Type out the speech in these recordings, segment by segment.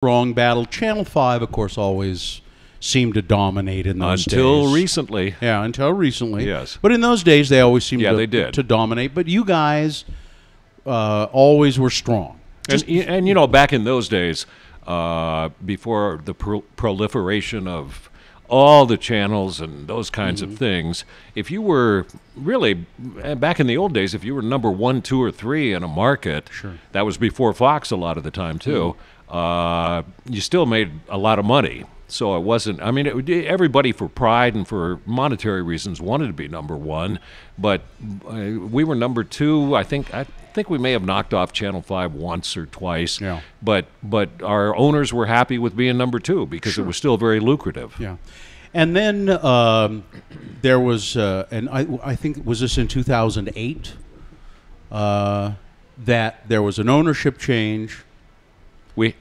strong battle. Channel 5, of course, always seemed to dominate in those days. Until recently. Yeah, until recently. Yes. But in those days, they always seemed they did. to dominate. But you guys always were strong. And you know, back in those days, before the proliferation of all the channels and those kinds of things, if you were really, back in the old days, if you were number 1, 2, or 3 in a market, that was before Fox a lot of the time too, you still made a lot of money. So it wasn't, I mean, everybody for pride and for monetary reasons wanted to be number 1, but we were number 2. I think we may have knocked off Channel 5 once or twice, but our owners were happy with being number 2 because it was still very lucrative. Yeah. And then there was, and I think, was this in 2008, that there was an ownership change. We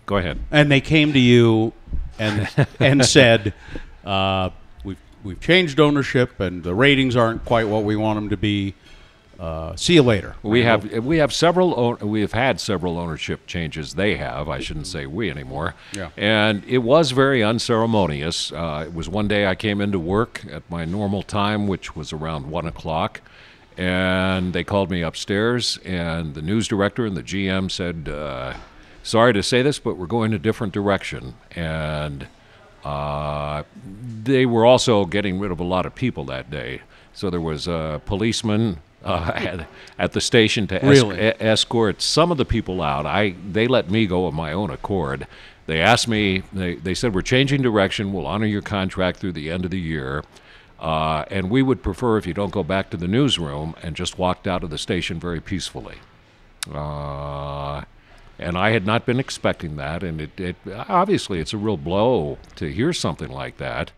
go ahead. And they came to you and said, we've changed ownership and the ratings aren't quite what we want them to be. See you later. We have had several ownership changes. They have. I shouldn't say we anymore. Yeah. And it was very unceremonious. It was one day I came into work at my normal time, which was around 1 o'clock, and they called me upstairs, and the news director and the GM said, sorry to say this, but we're going a different direction. And they were also getting rid of a lot of people that day. So there was a policeman at the station to escort some of the people out. They let me go of my own accord. They asked me, they said, we're changing direction. We'll honor your contract through the end of the year. And we would prefer if you don't go back to the newsroom, and just walked out of the station very peacefully. And I had not been expecting that, and it obviously it's a real blow to hear something like that.